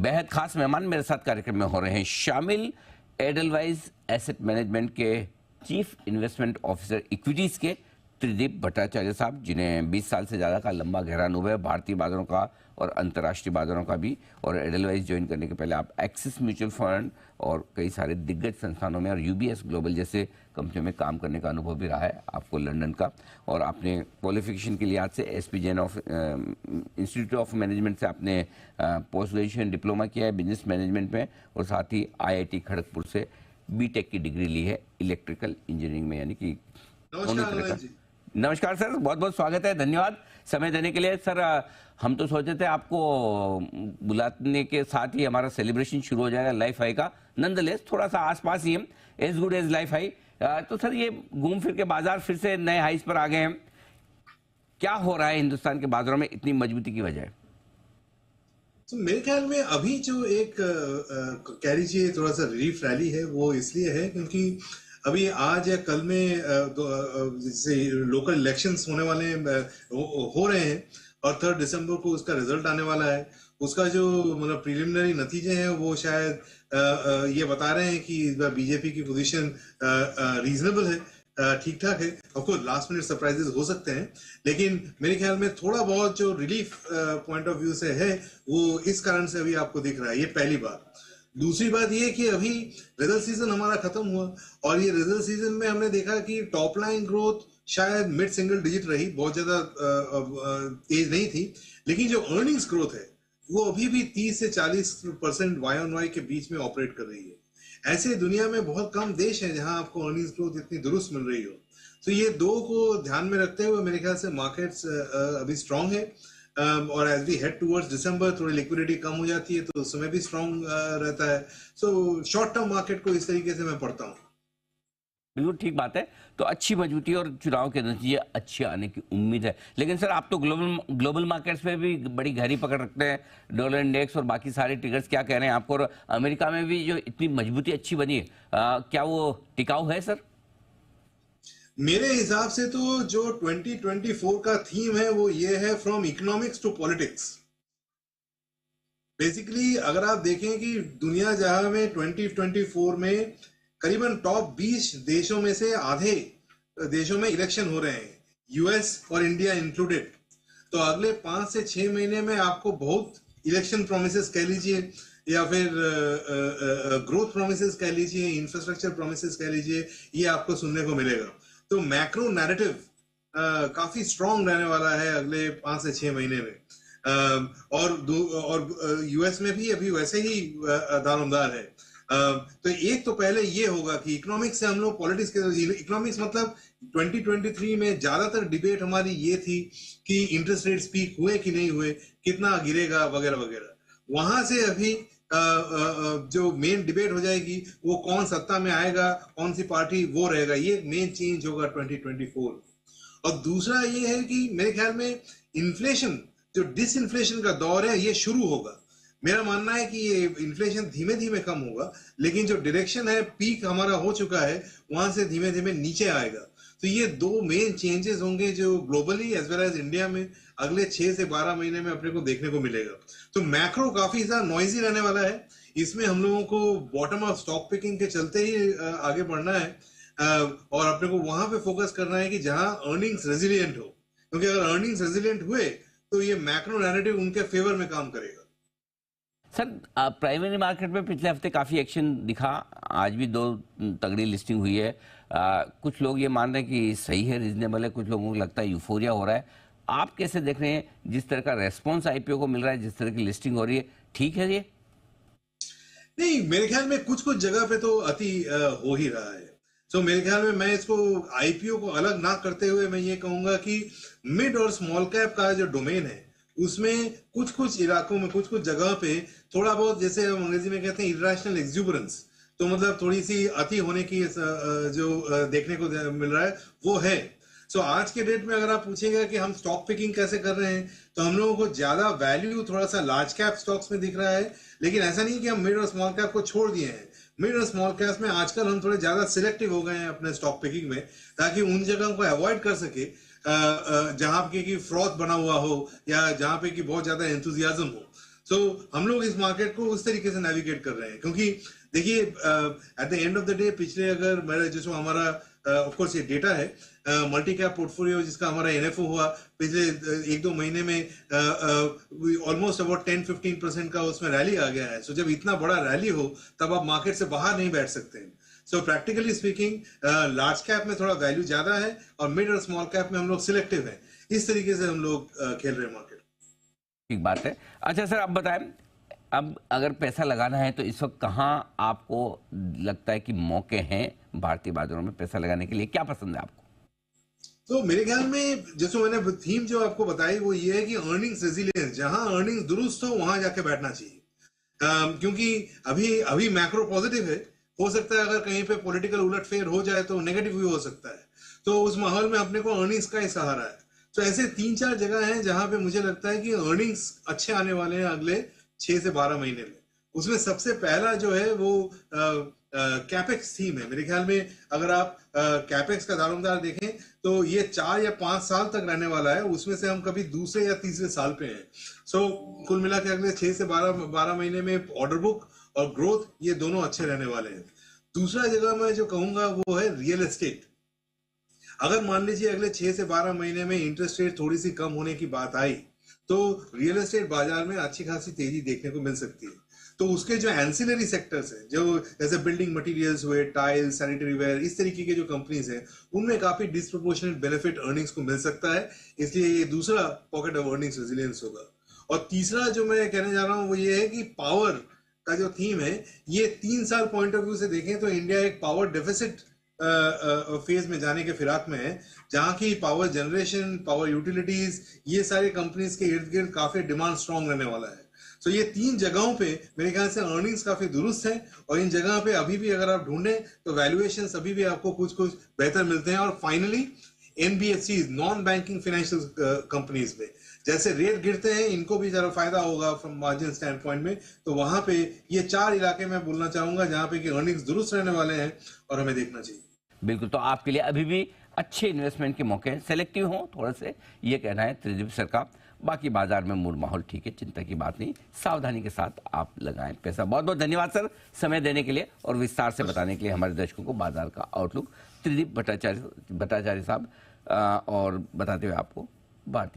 बेहद खास मेहमान मेरे साथ कार्यक्रम में हो रहे हैं शामिल, एडलवाइज एसेट मैनेजमेंट के चीफ इन्वेस्टमेंट ऑफिसर इक्विटीज के त्रिदीप भट्टाचार्य साहब, जिन्हें 20 साल से ज़्यादा का लंबा गहरा अनुभव है भारतीय बाजारों का और अंतर्राष्ट्रीय बाजारों का भी। और एडलवाइज ज्वाइन करने के पहले आप एक्सिस म्यूचुअल फंड और कई सारे दिग्गज संस्थानों में और यूबीएस ग्लोबल जैसे कंपनियों में काम करने का अनुभव भी रहा है आपको लंदन का। और आपने क्वालिफिकेशन के लिहाज से SP Jain of institute of management से आपने पोस्ट ग्रेजुएशन डिप्लोमा किया है बिजनेस मैनेजमेंट में, और साथ ही आईआईटी खड़गपुर से बीटेक की डिग्री ली है इलेक्ट्रिकल इंजीनियरिंग में, यानी कि नमस्कार सर, बहुत बहुत स्वागत है, धन्यवाद समय देने के लिए। सर हम तो सोचे थे आपको बुलाने के साथ ही हमारा सेलिब्रेशन शुरू हो जाएगा लाइफ हाई का, नंदलेस थोड़ा सा आसपास ही हम, as good as life high. तो सर ये घूम फिर के बाजार फिर से नए हाइस पर आ गए हैं, क्या हो रहा है हिंदुस्तान के बाजारों में इतनी मजबूती की वजह? तो मेरे ख्याल में अभी जो एक कह लीजिए थोड़ा सा रिलीफ रैली है वो इसलिए है क्योंकि अभी आज या कल में जैसे लोकल इलेक्शंस होने वाले हो रहे हैं और 3 दिसंबर को उसका रिजल्ट आने वाला है। उसका जो मतलब प्रिलिमिनरी नतीजे हैं वो शायद ये बता रहे हैं कि इस बार बीजेपी की पोजीशन रीजनेबल है, ठीक ठाक है। ऑफकोर्स लास्ट मिनट सरप्राइजेस हो सकते हैं, लेकिन मेरे ख्याल में थोड़ा बहुत जो रिलीफ पॉइंट ऑफ व्यू से है वो इस कारण से अभी आपको दिख रहा है। ये पहली बात। दूसरी बात ये कि अभी रिजल्ट सीजन हमारा खत्म हुआ और ये रिजल्ट सीजन में हमने देखा कि टॉप लाइन ग्रोथ शायद मिड सिंगल डिजिट रही, बहुत ज्यादा तेज नहीं थी, लेकिन जो अर्निंग्स ग्रोथ है वो अभी भी 30 से 40% वाई ऑन वाई के बीच में ऑपरेट कर रही है। ऐसे दुनिया में बहुत कम देश हैं जहां आपको अर्निंग्स ग्रोथ इतनी दुरुस्त मिल रही हो। तो ये दो को ध्यान में रखते हुए मेरे ख्याल से मार्केट्स अभी स्ट्रांग है। और एज वी हेड टुवर्ड्स दिसंबर थोड़ी लिक्विडिटी कम हो जाती है तो उस समय भी स्ट्रांग रहता है। सो शॉर्ट टर्म मार्केट को इस तरीके से मैं पढ़ता हूँ। बिल्कुल ठीक बात है, तो अच्छी मजबूती और चुनाव के नतीजे अच्छे आने की उम्मीद है। लेकिन सर आप तो ग्लोबल मार्केट्स में भी बड़ी गहरी पकड़ रखते हैं, डॉलर इंडेक्स और बाकी सारे ट्रिगर्स क्या कह रहे हैं आपको, और अमेरिका में भी जो इतनी मजबूती अच्छी बनी है, क्या वो टिकाऊ है सर? मेरे हिसाब से तो जो 2024 का थीम है वो ये है from economics to politics. Basically अगर आप देखें कि दुनिया जहां में 2024 में करीबन टॉप 20 देशों में से आधे देशों में इलेक्शन हो रहे हैं, यूएस और इंडिया इंक्लूडेड। तो अगले 5 से 6 महीने में आपको बहुत इलेक्शन प्रोमिसेस कह लीजिए या फिर ग्रोथ प्रोमिसेस कह लीजिए, इंफ्रास्ट्रक्चर प्रोमिसेस कह लीजिए, ये आपको सुनने को मिलेगा। तो मैक्रो नैरेटिव काफी स्ट्रांग रहने वाला है अगले 5 से 6 महीने में। और यूएस में भी अभी वैसे ही दारोमदार है। तो एक तो पहले ये होगा कि इकोनॉमिक्स से हम लोग पॉलिटिक्स के, इकोनॉमिक्स मतलब 2023 में ज्यादातर डिबेट हमारी ये थी कि इंटरेस्ट रेट्स पीक हुए कि नहीं हुए, कितना गिरेगा वगैरह वगैरह। वहां से अभी जो मेन डिबेट हो जाएगी वो कौन सत्ता में आएगा, कौन सी पार्टी, वो रहेगा। ये मेन चेंज होगा 2024। और दूसरा ये है कि मेरे ख्याल में इन्फ्लेशन, जो डिसइन्फ्लेशन का दौर है ये शुरू होगा। मेरा मानना है कि ये इन्फ्लेशन धीमे धीमे कम होगा, लेकिन जो डायरेक्शन है, पीक हमारा हो चुका है, वहां से धीमे धीमे नीचे आएगा। तो ये दो मेन चेंजेस होंगे जो globally as well as India में अगले 6 से 12 महीने में अपने को देखने को मिलेगा। तो मैक्रो काफी ज्यादा नॉइजी रहने वाला है। इसमें हम लोगों को बॉटम ऑफ स्टॉक पिकिंग के चलते ही आगे बढ़ना है और अपने को वहां पे फोकस करना है कि जहां अर्निंग्स रेजिलिएंट हो, क्योंकि अगर अर्निंग्स रेजिलिएंट हुए तो ये मैक्रो नैरेटिव उनके फेवर में काम करेगा। सर प्राइमरी मार्केट में पिछले हफ्ते काफ़ी एक्शन दिखा, आज भी 2 तगड़ी लिस्टिंग हुई है। कुछ लोग ये मान रहे हैं कि सही है, रीजनेबल है, कुछ लोगों को लगता है यूफोरिया हो रहा है। आप कैसे देख रहे हैं जिस तरह का रेस्पॉन्स आईपीओ को मिल रहा है, जिस तरह की लिस्टिंग हो रही है, ठीक है ये? नहीं, मेरे ख्याल में कुछ कुछ जगह पे तो अति हो ही रहा है। तो मेरे ख्याल में मैं इसको आईपीओ को अलग ना करते हुए मैं ये कहूंगा कि मिड और स्मॉल कैप का जो डोमेन है उसमें कुछ कुछ इलाकों में, कुछ कुछ जगह पे थोड़ा बहुत, जैसे हम अंग्रेजी में कहते हैं इरैशनल एक्सुबरेंस, तो मतलब थोड़ी सी अति होने की जो देखने को मिल रहा है वो है। सो आज के डेट में अगर आप पूछेगा कि हम स्टॉक पिकिंग कैसे कर रहे हैं, तो हम लोगों को ज्यादा वैल्यू थोड़ा सा लार्ज कैप स्टॉक्स में दिख रहा है, लेकिन ऐसा नहीं कि हम मिड और स्मॉल कैप को छोड़ दिए हैं। मिड और स्मॉल कैप में आजकल हम थोड़े ज्यादा सिलेक्टिव हो गए हैं अपने स्टॉक पिकिंग में, ताकि उन जगहों को अवॉइड कर सके जहां पे कि फ्रॉड बना हुआ हो या जहां पे कि बहुत ज्यादा एंथुजियाज्म हो। सो हम लोग इस मार्केट को उस तरीके से नेविगेट कर रहे हैं, क्योंकि देखिए at the end of the day पिछले अगर मेरा जिसमें हमारा ऑफ कोर्स ये डेटा है मल्टी कैप पोर्टफोलियो जिसका हमारा एनएफओ हुआ पिछले 1-2 महीने में ऑलमोस्ट अबाउट 10-15% का उसमें रैली आ गया है। सो जब इतना बड़ा रैली हो तब आप मार्केट से बाहर नहीं बैठ सकते हैं। So practically speaking large cap में थोड़ा वैल्यू ज्यादा है और मिड और स्मॉल कैप में हम लोग सिलेक्टिव हैं। इस तरीके से हम लोग खेल रहे हैं मार्केट। ठीक बात है। अच्छा सर, आप बताएं, अब अगर पैसा लगाना है तो इस वक्त कहाँ आपको लगता है कि मौके हैं भारतीय बाजारों में पैसा लगाने के लिए? क्या पसंद है आपको? तो मेरे ख्याल में जैसे मैंने थीम जो आपको बताई वो ये है कि अर्निंग्स रेजिलियंस, जहां अर्निंग्स दुरुस्त हो वहां जाके बैठना चाहिए। क्योंकि अभी अभी मैक्रो पॉजिटिव है, हो सकता है अगर कहीं पे पॉलिटिकल उलटफेर हो जाए तो नेगेटिव भी हो सकता है, तो उस माहौल में अपने को अर्निंग्स का ही सहारा है। तो ऐसे 3-4 जगह हैं जहां पे मुझे लगता है कि अर्निंग्स अच्छे आने वाले हैं अगले 6 से 12 महीने में। उसमें सबसे पहला जो है वो कैपेक्स थीम है। मेरे ख्याल में अगर आप कैपेक्स का दारोमदार देखें तो ये 4 या 5 साल तक रहने वाला है, उसमें से हम कभी दूसरे या तीसरे साल पे हैं। सो कुल मिला के अगले 6 से 12 महीने में ऑर्डर बुक और ग्रोथ ये दोनों अच्छे रहने वाले हैं। दूसरा जगह मैं जो कहूंगा वो है रियल एस्टेट। अगर मान लीजिए अगले 6 से 12 महीने में इंटरेस्ट रेट थोड़ी सी कम होने की बात आई तो रियल एस्टेट बाजार में अच्छी खासी तेजी देखने को मिल सकती है। तो उसके जो एंसिलरी सेक्टर्स हैं, जो जैसे बिल्डिंग मटेरियल्स हुए, टाइल्स, सैनिटरी वेयर, इस तरीके के जो कंपनीज हैं उनमें काफी डिस्प्रोपोर्शनेट बेनिफिट अर्निंग्स को मिल सकता है। इसलिए ये दूसरा पॉकेट ऑफ अर्निंग्स रेजिलियंस होगा। और तीसरा जो मैं कहने जा रहा हूं वो ये है कि पावर का जो थीम है, ये 3 साल पॉइंट ऑफ व्यू से देखें तो इंडिया एक पावर डेफिसिट फेज में जाने के फिराक में है, जहां की पावर जनरेशन, पावर यूटिलिटीज, ये सारे कंपनीज के इर्द गिर्द काफी डिमांड स्ट्रांग रहने वाला है। तो ये 3 जगहों पे मेरे ख्याल से अर्निंग्स काफी दुरुस्त है और इन जगह पे अभी भी अगर आप ढूंढें तो वैल्यूएशन अभी भी आपको कुछ कुछ बेहतर मिलते हैं। और finally NBFC, non banking financial companies में जैसे रेट गिरते हैं, इनको भी जरा फायदा होगा फ्रॉम मार्जिन स्टैंड पॉइंट में। तो वहां पे ये 4 इलाके मैं बोलना चाहूंगा जहां पे कि अर्निंग्स दुरुस्त रहने वाले हैं और हमें देखना चाहिए। बिल्कुल, तो आपके लिए अभी भी अच्छे इन्वेस्टमेंट के मौके हैं, सेलेक्टिव हो थोड़ा से, ये कहना है त्रिदीप सर का। बाकी बाजार में मूड माहौल ठीक है, चिंता की बात नहीं, सावधानी के साथ आप लगाएं पैसा। बहुत बहुत धन्यवाद सर समय देने के लिए और विस्तार से बताने के लिए हमारे दर्शकों को बाजार का आउटलुक। त्रिदीप भट्टाचार्य साहब और बताते हुए आपको बात